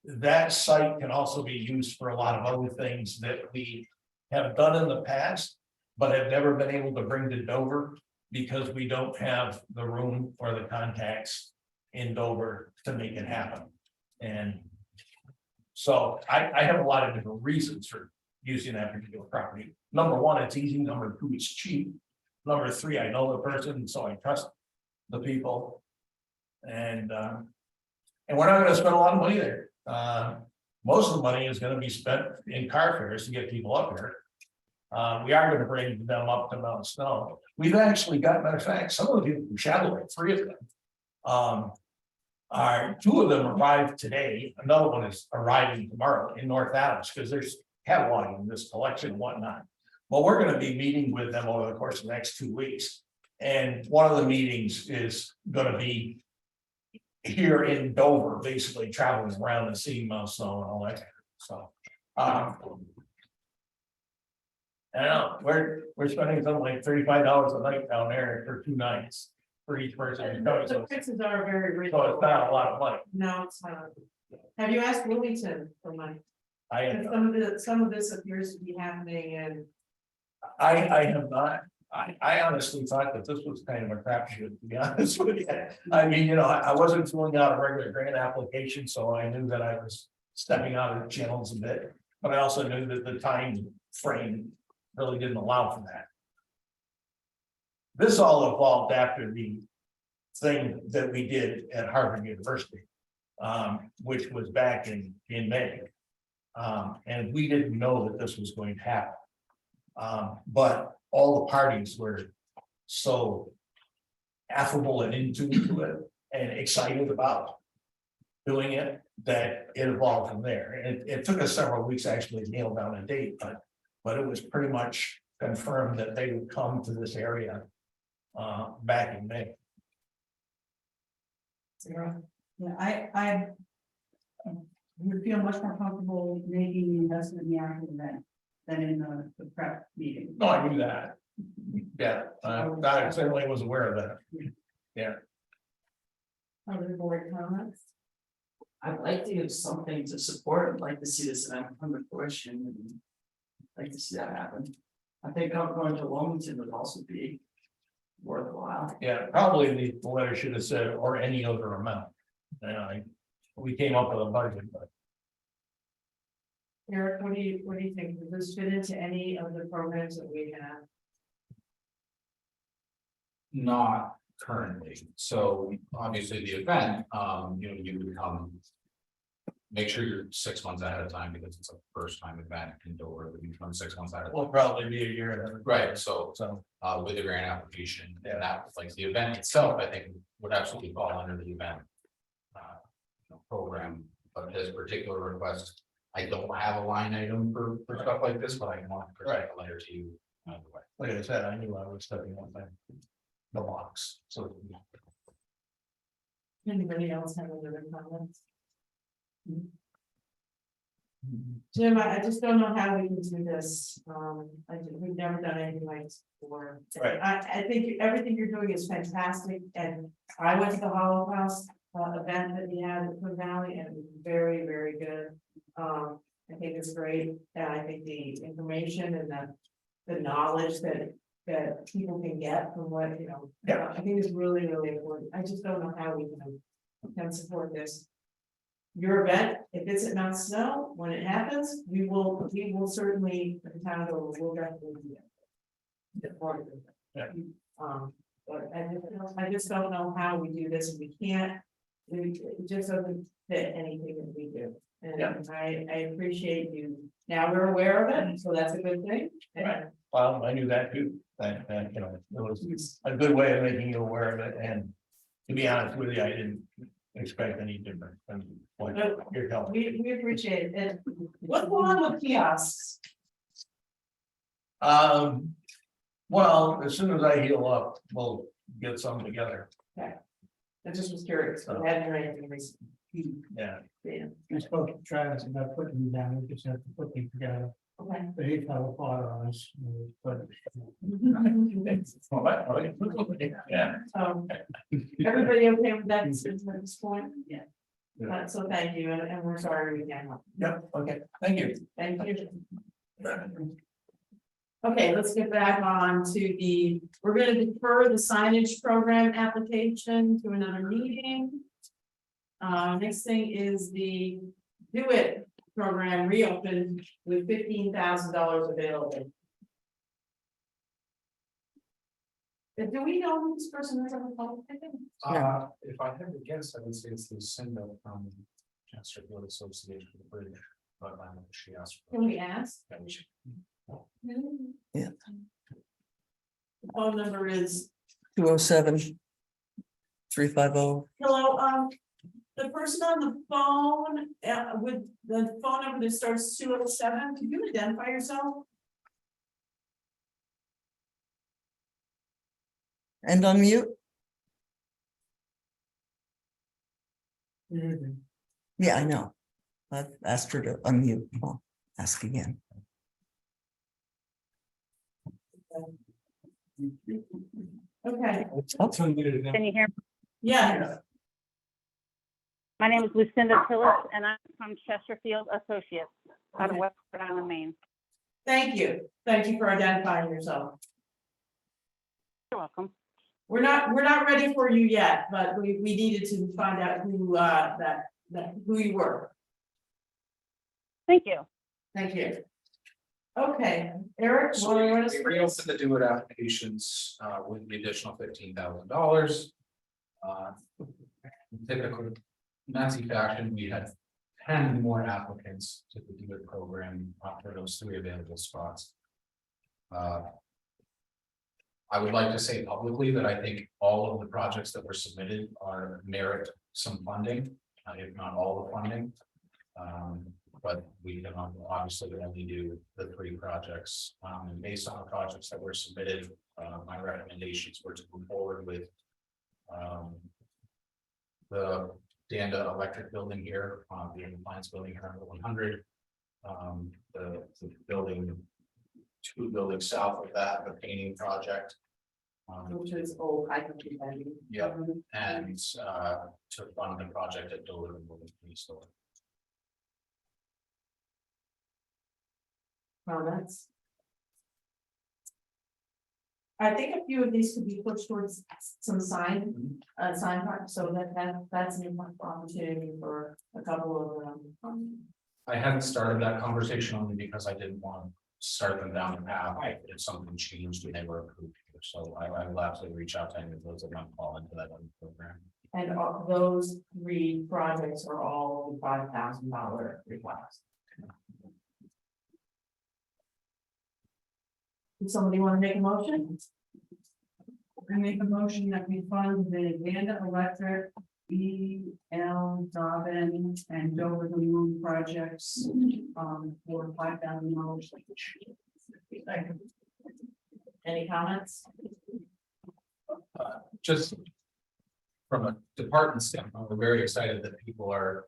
that site can also be used for a lot of other things that we have done in the past, but have never been able to bring to Dover because we don't have the room or the contacts in Dover to make it happen. And so I have a lot of different reasons for using that particular property. Number one, it's easy. Number two, it's cheap. Number three, I know the person, so I trust the people. And we're not gonna spend a lot of money there. Most of the money is gonna be spent in car fares to get people up here. We are gonna bring them up to Mount Snow. We've actually got, matter of fact, some of the people from Shadow, 3 of them. Two of them arrived today. Another one is arriving tomorrow in North Adams because there's cataloging this collection and whatnot. Well, we're gonna be meeting with them over the course of the next 2 weeks. And one of the meetings is gonna be here in Dover, basically traveling around and seeing Mount Snow and all that. So, I don't know, we're spending something like $35 a night down there for 2 nights for each person. The prices are very So reasonable. it's not a lot of money. No, it's not. Have you asked Wilmington for money? I And some of this appears to be happening and I have not. I honestly thought that this was kind of a crapshoot, to be honest with you. I mean, I wasn't filling out a regular grant application, so I knew that I was stepping out of the channels a bit. But I also knew that the time frame really didn't allow for that. This all evolved after the thing that we did at Harvard University. Which was back in May. And we didn't know that this was going to happen. But all the parties were so affable and into it and excited about doing it, that it evolved from there. And it took us several weeks actually to nail down a date, but it was pretty much confirmed that they would come to this area back in May. Sarah? Yeah, I would feel much more comfortable making the investment in the actual event than in the prep meeting. No, I knew that. Yeah, I certainly was aware of that. Yeah. Other board comments? I'd like to give something to support, I'd like to see this event come to fruition, and I'd like to see that happen. I think going to Wilmington would also be worthwhile. Yeah, probably the letter should have said, or any other amount. We came up with a budget, but Eric, what do you think? Does this fit into any of the programs that we have? Not currently, so obviously the event, you would come. Make sure you're 6 months ahead of time because it's a first time event in Dover, that you come 6 months ahead of will time. probably be a year. Right, so So, with the grant application, and that, like the event itself, I think would absolutely fall under the event. Program, but this particular request, I don't have a line item for stuff like this, but I can want to present a letter to you. like I said, I knew I was stepping on the box, so. Anybody else have any other comments? Jim, I just don't know how we can do this. We've never done anything like this before. Right. I think everything you're doing is fantastic, and I went to the Holocaust event that we had at Twin Valley, and it was very, very good. I think it's great, and I think the information and the knowledge that people can get from what, Yeah. I think is really, really important. I just don't know how we can support this. Your event, if it's at Mount Snow, when it happens, we will certainly, the town will definitely do it. Yeah. But I just don't know how we do this, and we can't, it just doesn't fit anything that we do. Yeah. And I appreciate you, now we're aware of it, so that's a good thing. Right. Well, I knew that too, that it was a good way of making you aware of it, and to be honest with you, I didn't expect any different than what you're telling me. We appreciate it. And what's going on with kiosks? Well, as soon as I heal up, we'll get some together. I just was curious, I hadn't heard anything recently. Yeah. Yeah. I spoke to Travis about putting them down, we just have to put them together, Okay. but he fell apart on us, but. Yeah. Everybody okay with that at this point? Yeah. So thank you, and we're sorry we can't help. Yep, okay, thank you. Thank you. Okay, let's get back on to we're gonna defer the signage program application to another meeting. Next thing is the Do It program reopened with $15,000 available. Do we know who this person is on the phone? If I had to guess, I would say it's Lucinda from Chesterfield Association of the Bridge, but she asked. Can we ask? That we should- Yeah. The phone number is, 207 350. hello, the person on the phone, with the phone number that starts 207, can you identify yourself? And unmute? Yeah, I know. I've asked her to unmute. I'll ask again. Okay, Can you hear me? yeah, My name is Lucinda Tillis, and I'm from Chesterfield Associates out of West Rhode Island, Maine. thank you for identifying yourself. You're welcome. We're not ready for you yet, but we needed to find out who, who you were. Thank you. Thank you. Okay, Eric, So what do you want we to say? reopened the Do It applications with the additional $15,000. Typical Nazi fashion, we had 10 more applicants to the DUIT program after those 3 available spots. I would like to say publicly that I think all of the projects that were submitted are merit some funding, if not all the funding. But we can obviously only do the 3 projects, and based on the projects that were submitted, my recommendations were to move forward with the Danda Electric Building here, the appliance building here on 100, the building, 2 buildings south of that, the painting project. Which is old, I can keep that. Yep. And to fund the project at Dover and moving store. Comments? I think a few of these could be pushed towards some sign part, so that's an important opportunity for a couple of them. I hadn't started that conversation only because I didn't want to start them down the path if something changed when they were approved. So I will absolutely reach out to any of those that might fall into that other program. And those 3 projects are all $5,000 request. Does somebody want to make a motion? I make a motion that we fund the Danda Electric, E.L. Dobbin and Dover the Moon projects, for $5,000 each. Any comments? Just from a department standpoint, we're very excited that people are,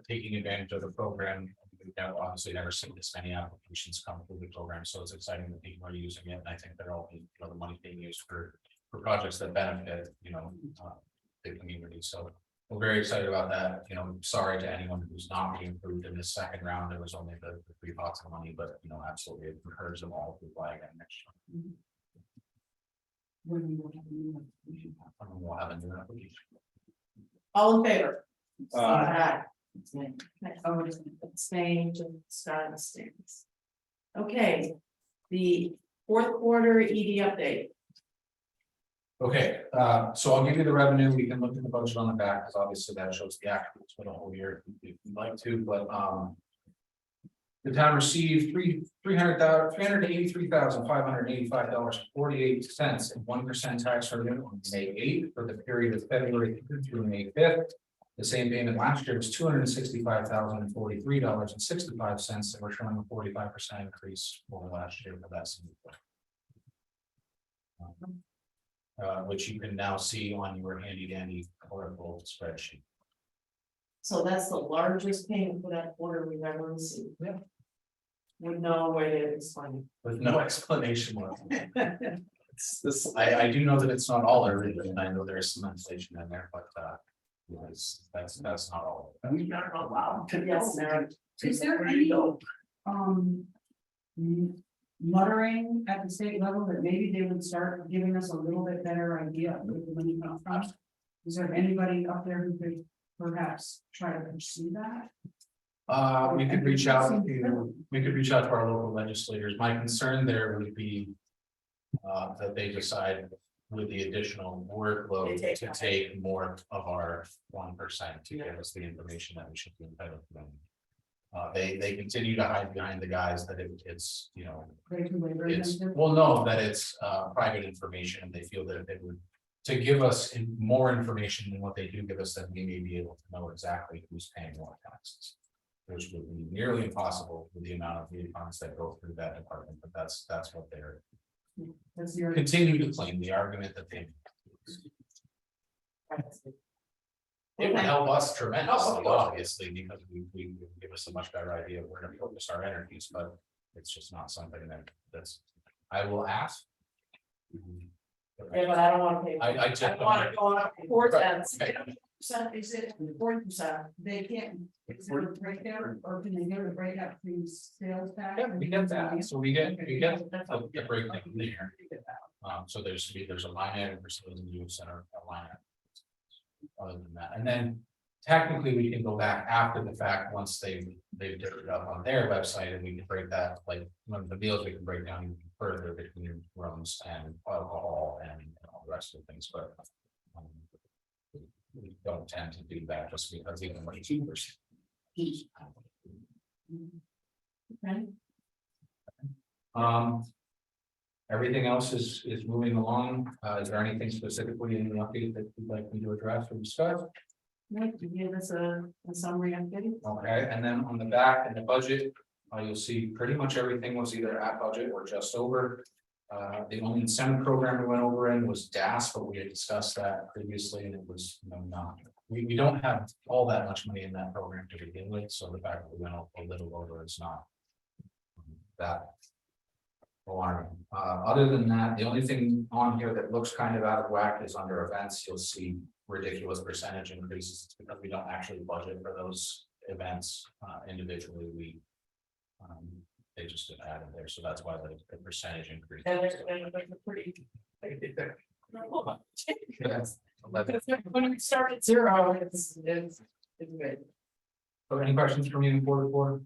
taking advantage of the program. We've obviously never seen this many applications come through the program, so it's exciting that people are using it. And I think they're all, the money being used for projects that benefit, the community. So we're very excited about that. Sorry to anyone who's not being approved in this second round. There was only the 3 pots of money, but absolutely encourage them all to apply again next year. We'll have a new application. All in favor? Aye. Abstain, Scott abstains. Okay, the 4th quarter ED update. Okay, so I'll give you the revenue. We can look at the budget on the back because obviously that shows the actuals for the whole year if you'd like to, but the town received $383,585.48 and 1% tax revenue on May 8th for the period of February through May 5th. The same payment last year was $265,043.65, and we're showing a 45% increase over last year for that same which you can now see on your handy dandy colorful spreadsheet. So that's the largest payment for that quarter we've ever received. Yeah. With no way to explain. With no explanation. I do know that it's not all everything, and I know there's some inflation in there, but that's not all. We are allowed to. Yes, Mary. Is there any muttering at the state level that maybe they would start giving us a little bit better idea of where the money comes from? Is there anybody up there who could perhaps try to pursue that? We could reach out to our local legislators. My concern there would be that they decide with the additional workload to take more of our 1% to give us the information that we should be entitled to them. They continue to hide behind the guise that it's that it's private information, and they feel that if they would to give us more information than what they do give us, then we may be able to know exactly who's paying what taxes. Which would be nearly impossible with the amount of funds that go through that department, but that's what they're continue to claim, the argument that they. It would help us tremendously, obviously, because we give us a much better idea of where to focus our energies, but it's just not something that's, I will ask. Yeah, but I don't want to pay. I just I want to go up 4 cents. Is it 40%? They can't, is there a breakout or can they get a breakout from sales tax? Yeah, we get that, so we get a breakdown there. So there's a line item for sales and use and a line item. Other than that, and then technically we can go back after the fact once they've dipped it up on their website, and we can break that, like one of the meals we can break down even further between rooms and alcohol and all the rest of the things, but don't tend to do that just because even when it's cheaper. Okay. Everything else is moving along. Is there anything specifically in the update that you'd like me to address or discuss? Nick, you give us a summary update? Okay, and then on the back in the budget, you'll see pretty much everything was either at budget or just over. The only incentive program we went over in was DAS, but we had discussed that previously and it was, not. We don't have all that much money in that program to begin with, so the fact that we went a little over is not that alarming. Other than that, the only thing on here that looks kind of out of whack is under events. You'll see ridiculous percentage increases. It's because we don't actually budget for those events individually. They just get added there, so that's why the percentage increase. And there's a pretty. That's 11. When we start at zero, it's good. So any questions from you before report?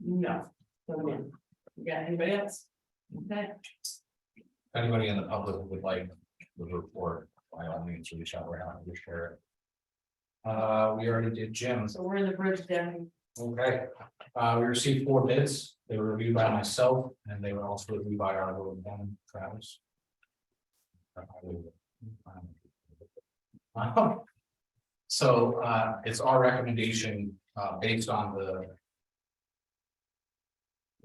No. So, yeah. You got anybody else? Okay. If anybody in the public would like the report, by all means, reach out. We're happy to share it. We already did Jim. So we're in the bridge down. Okay, we received 4 bids. They were reviewed by myself and they were also reviewed by our little one, Travis. So it's our recommendation based on the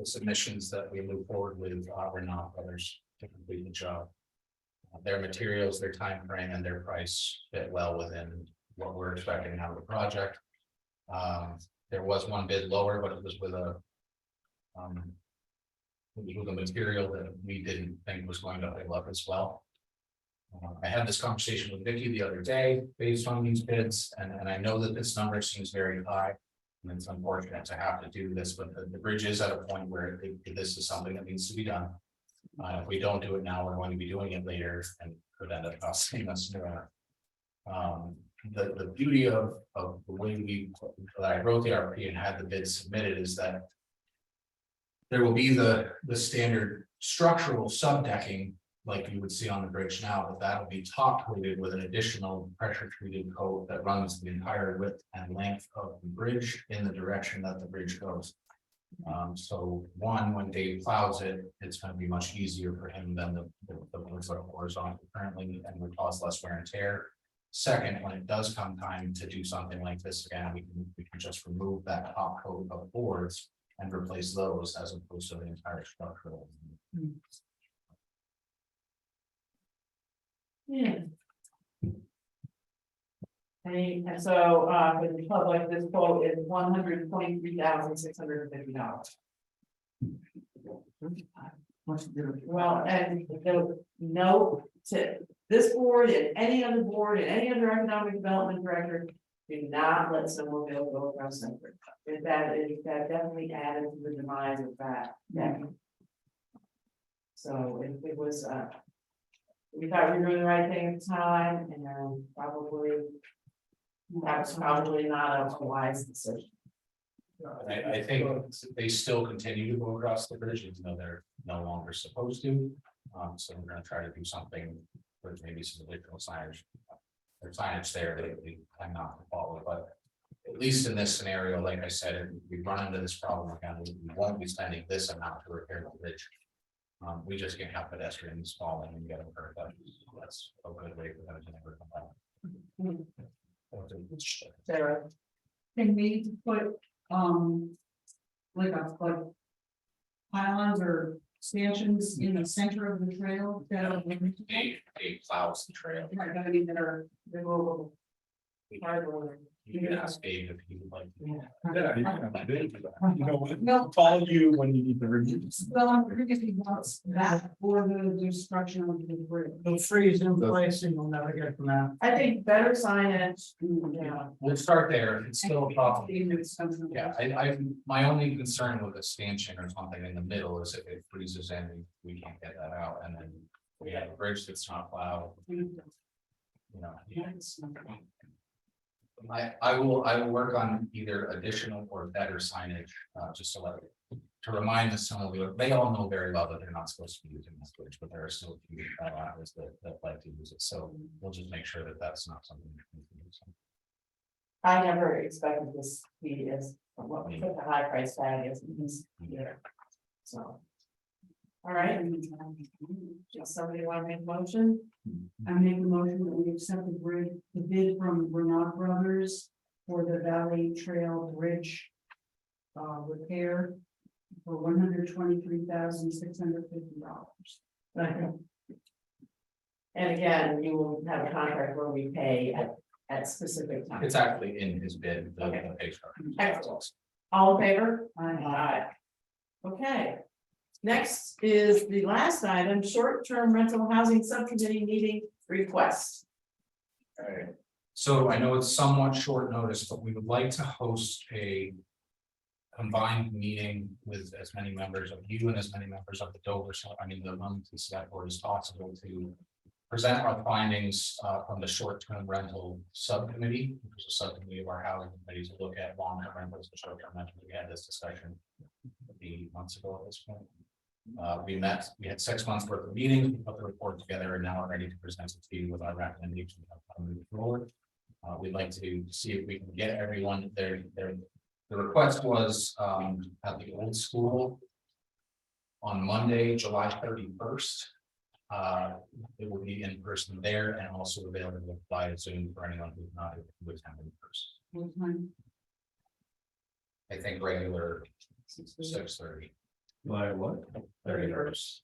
submissions that we move forward with Renault Brothers to complete the job. Their materials, their time frame, and their price fit well within what we're expecting out of the project. There was one bid lower, but it was with a material that we didn't think was going to hold up as well. I had this conversation with Vicky the other day based on these bids, and I know that this number seems very high. And it's unfortunate to have to do this, but the bridge is at a point where this is something that needs to be done. If we don't do it now, we're going to be doing it later and could end up costing us more. The beauty of the way that I wrote the RFP and had the bid submitted is that there will be the standard structural subdecking like you would see on the bridge now, but that'll be top coated with an additional pressure treated coat that runs the entire width and length of the bridge in the direction that the bridge goes. So one, when Dave plows it, it's going to be much easier for him than the ones that are horizontal currently and would cause less wear and tear. Second, when it does come time to do something like this again, we can just remove that top coat of boards and replace those as opposed to the entire structural. Yeah. And so, for the public, this quote is $123,650. Well, and the note to this board and any other board and any other economic development director, do not let someone go across center. That definitely added to the demise of that. Yeah. So it was, we thought we were doing the right thing at the time, and probably that was probably not a wise decision. I think they still continue to go across the bridge, even though they're no longer supposed to. So we're going to try to do something with maybe some additional signage. There's signage there that we plan not to follow, but at least in this scenario, like I said, if we run into this problem again, we won't be spending this amount to repair the bridge. We just can't have pedestrians falling and get them hurt. That's a good way for them to never come back. Sarah, Can we put, like pylons or stanchions in the center of the trail? They plows the trail. Right, I mean, that are removable. You can ask Dave if he would like. Yeah, you can have a bid for that. You know, No. call you when you need the review. Well, I'm thinking about that for the destruction of the bridge. They'll freeze in place and you'll never get them out. I think better signage, yeah. We'll start there. It's still a problem. Yeah, Yeah, my only concern with a stanchion or something in the middle is if it freezes in, we can't get that out, and then we have a bridge that's not plowed. You know, I will work on either additional or better signage, just to remind the some of you, they all know very well that they're not supposed to be using this bridge, but there are still a few others that like to use it, so we'll just make sure that that's not something. I never expected this to be as, what we put the high price tag is in this year. So. All right. Does somebody want to make a motion? I make a motion that we accept the bid from Renaud Brothers for the Valley Trail Bridge repair for $123,650. And again, you will have a contract where we pay at specific times. It's actually in his bid, the Okay. pay structure. Excellent. All in favor? Aye. Okay. Next is the last item, short-term rental housing subcommittee meeting request. Alright, so I know it's somewhat short notice, but we would like to host a combined meeting with as many members of you and as many members of the Dover, the Wilmington Select Board as possible to present our findings from the short-term rental subcommittee, which is a subcommittee of our housing committee to look at long-term rentals and short-term rentals. We had this discussion 8 months ago at this point. We had 6 months worth of meetings, we put the report together, and now we're ready to present it to you with our recommendations of how to move forward. We'd like to see if we can get everyone there. The request was at the old school on Monday, July 31st. It will be in person there and also available via Zoom for anyone who's not able to attend in person. What time? I think regular 6:30. Like what? 31st.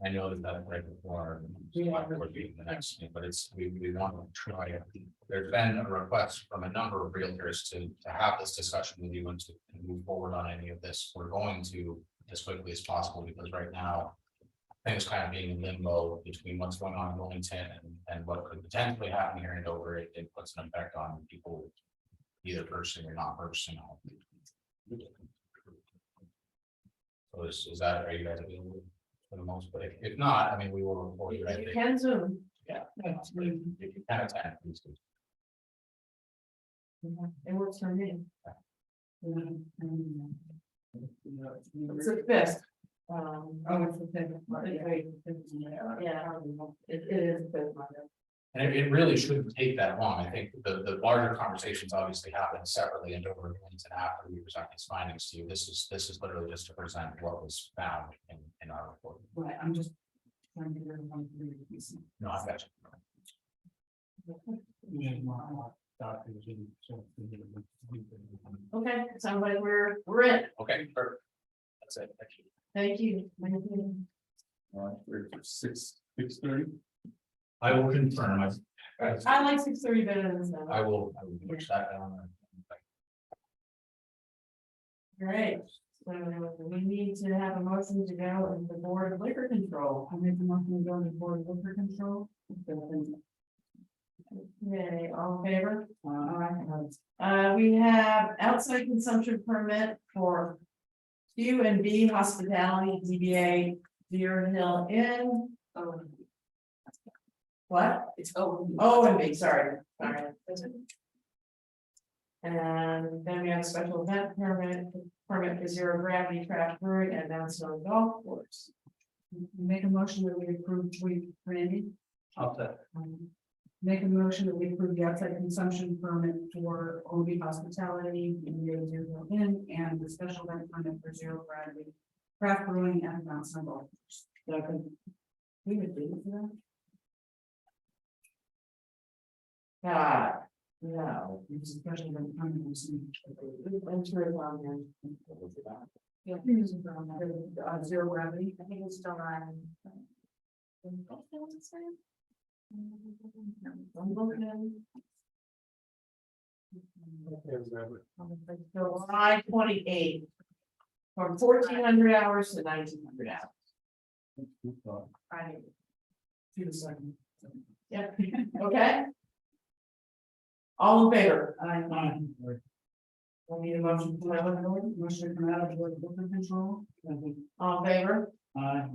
I know that that's right before our being the next meeting, but we want to try it. There's been a request from a number of realtors to have this discussion with you and to move forward on any of this. We're going to as quickly as possible because right now things kind of being in limbo between what's going on in Wilmington and what could potentially happen here in Dover. It puts an effect on people either purchasing or not purchasing. So is that, are you guys available for the most, but if not, I mean, we will report you. You can Zoom. Yeah. If you can attend, please do. It works for me. It's the best. It's the fifth. Yeah, it is. the fifth Monday. And it really shouldn't take that long. I think the larger conversations obviously happen separately and over after we present these findings to you. This is literally just to present what was found in our report. Right, I'm just trying to get everyone to read the piece. No, I got Okay, sounds like we're in. Okay, perfect. That's it. Thank you. Thank you. Thank you. We're 6:30. I will confirm. I like 6:30 better than 7. I will push that down. Great. So we need to have a motion to go into the Board of Liquor Control. I make a motion to go to the Board of Liquor Control. Okay, all in favor? We have outside consumption permit for Q&B Hospitality DBA Deer Hill Inn. What? It's open. O&B, sorry. And then we have a special event permit for Zero Gravity Craft Brewing at Mount Snow Golf Course. Make a motion that we approve, Randy. Up to. Make a motion that we approve the outside consumption permit for OB Hospitality, DBA Deer Hill Inn, and the special event permit for Zero Gravity Craft Brewing at Mount Snow Golf Course. We would do that. No. It's a special event permit. I'm sure it's on there. Yeah, Zero Gravity. I think it's still on. I'm looking. July 28. From 1,400 hours to 1,900 hours. I. To the second. Yep, okay. All in favor? We need a motion to have a Motion to come out of the Board of Liquor Control. all in favor? Aye.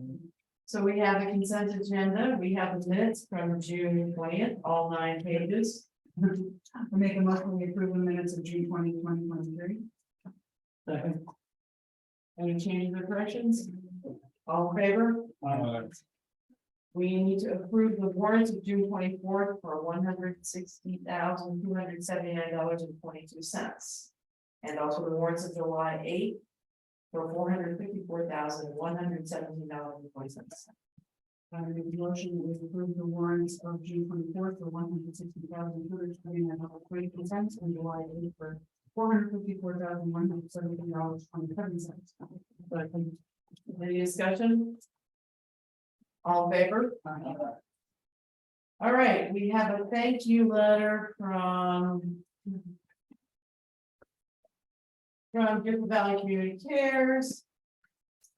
So we have the consent agenda. We have the minutes from June 20th, all 9 pages. I make a motion, we approve the minutes of June 20, 2023. Second. Any changes or corrections? All in favor? We need to approve the warrants of June 24th for $160,279.22. And also the warrants of July 8th for $454,117.20. I make a motion to approve the warrants of June 24th for $160,229.20 and July 8th for $454,117.27. Any discussion? All in favor? All right, we have a thank you letter from Gifford Valley Community Cares.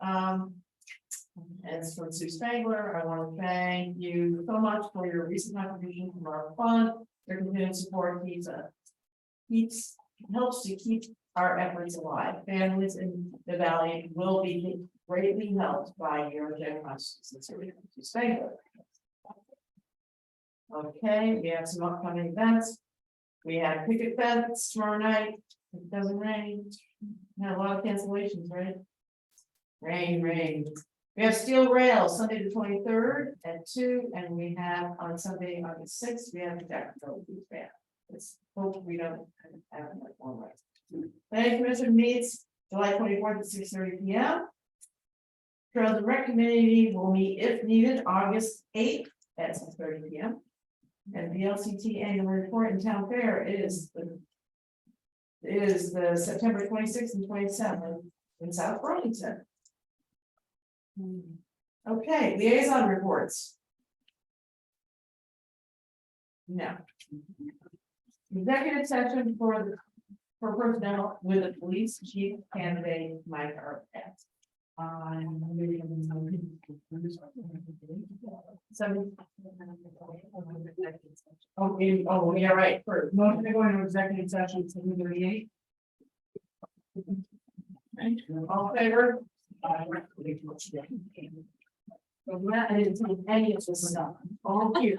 And it's from Sue Spangler. I want to thank you so much for your recent contribution from our fund. Your continued support helps to keep our efforts alive. Families in the valley will be greatly helped by your generosity. Sincerely, Sue Spangler. Okay, we have some upcoming events. We have picket fence tomorrow night. It doesn't rain. Had a lot of cancellations, right? Rain. We have steel rail Sunday the 23rd at 2, and we have on Sunday, August 6th, we have the Jacksonville Blues Band. Let's hope we don't have like one right. Planning Commission meets July 24th at 6:30 p.m. Trails and Rec Committee will meet if needed August 8th at 6:30 p.m. And the LCT annual report and town fair is the September 26th and 27th in South Burlington. Okay, liaison reports. No. Executive session for personnel with the police chief candidate Mike Arquette. Oh, yeah, right, for Motion to go into executive session 7:38. all in favor? So Matt, I didn't take any of this stuff, all here.